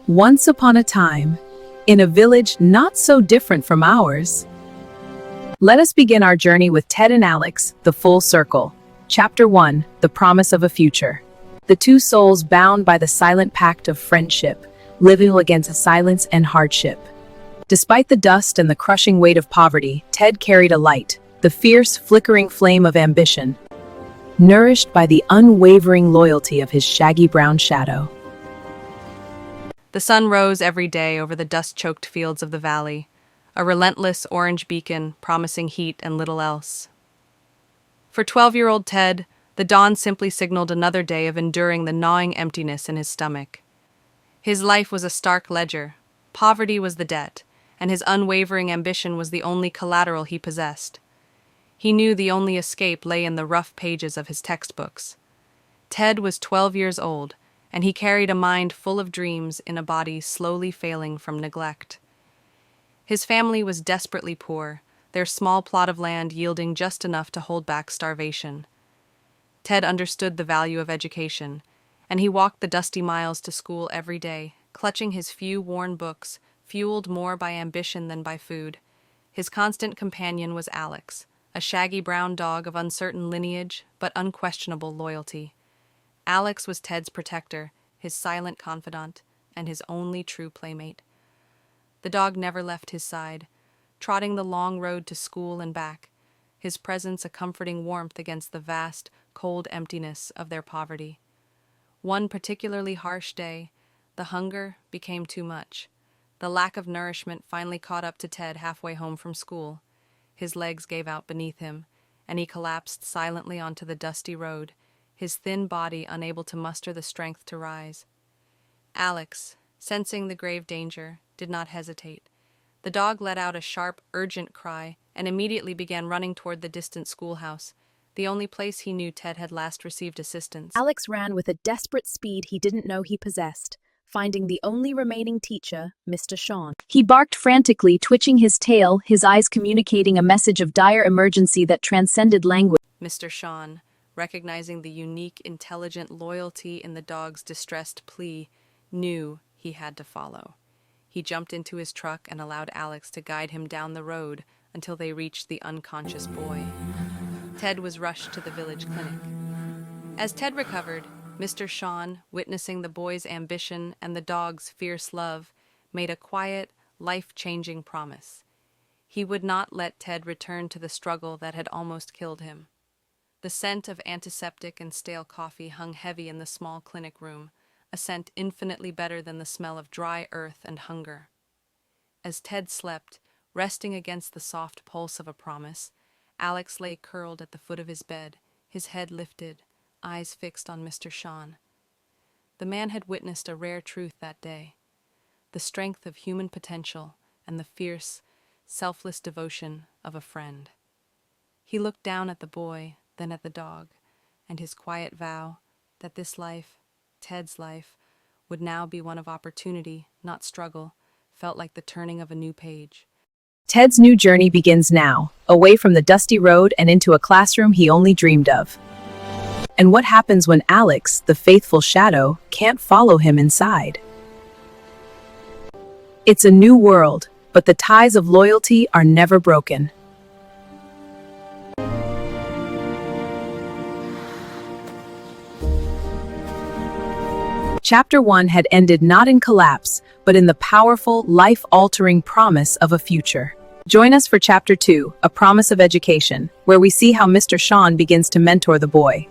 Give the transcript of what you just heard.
Once upon a time, in a village not so different from ours. Let us begin our journey with Ted and Alex, the full circle. Chapter 1, The Promise of a Future. The two souls bound by the silent pact of friendship, living against silence and hardship. Despite the dust and the crushing weight of poverty, Ted carried a light, the fierce, flickering flame of ambition, nourished by the unwavering loyalty of his shaggy brown shadow. The sun rose every day over the dust-choked fields of the valley, a relentless orange beacon promising heat and little else. For 12-year-old Ted, the dawn simply signaled another day of enduring the gnawing emptiness in his stomach. His life was a stark ledger. Poverty was the debt, and his unwavering ambition was the only collateral he possessed. He knew the only escape lay in the rough pages of his textbooks. Ted was 12 years old, and he carried a mind full of dreams in a body slowly failing from neglect. His family was desperately poor, their small plot of land yielding just enough to hold back starvation. Ted understood the value of education, and he walked the dusty miles to school every day, clutching his few worn books, fueled more by ambition than by food. His constant companion was Alex, a shaggy brown dog of uncertain lineage but unquestionable loyalty. Alex was Ted's protector, his silent confidant, and his only true playmate. The dog never left his side, trotting the long road to school and back, his presence a comforting warmth against the vast, cold emptiness of their poverty. One particularly harsh day, the hunger became too much. The lack of nourishment finally caught up to Ted halfway home from school. His legs gave out beneath him, and he collapsed silently onto the dusty road, his thin body unable to muster the strength to rise. Alex, sensing the grave danger, did not hesitate. The dog let out a sharp, urgent cry and immediately began running toward the distant schoolhouse, the only place he knew Ted had last received assistance. Alex ran with a desperate speed he didn't know he possessed, finding the only remaining teacher, Mr. Sean. He barked frantically, twitching his tail, his eyes communicating a message of dire emergency that transcended language. Mr. Sean, recognizing the unique, intelligent loyalty in the dog's distressed plea, knew he had to follow. He jumped into his truck and allowed Alex to guide him down the road until they reached the unconscious boy. Ted was rushed to the village clinic. As Ted recovered, Mr. Sean, witnessing the boy's ambition and the dog's fierce love, made a quiet, life-changing promise. He would not let Ted return to the struggle that had almost killed him. The scent of antiseptic and stale coffee hung heavy in the small clinic room, a scent infinitely better than the smell of dry earth and hunger. As Ted slept, resting against the soft pulse of a promise, Alex lay curled at the foot of his bed, his head lifted, eyes fixed on Mr. Sean. The man had witnessed a rare truth that day, the strength of human potential and the fierce, selfless devotion of a friend. He looked down at the boy, then at the dog, and his quiet vow that this life, Ted's life, would now be one of opportunity, not struggle, felt like the turning of a new page. Ted's new journey begins now, away from the dusty road and into a classroom he only dreamed of. And what happens when Alex, the faithful shadow, can't follow him inside? It's a new world, but the ties of loyalty are never broken. Chapter 1 had ended not in collapse, but in the powerful, life-altering promise of a future. Join us for Chapter 2, A Promise of Education, where we see how Mr. Sean begins to mentor the boy.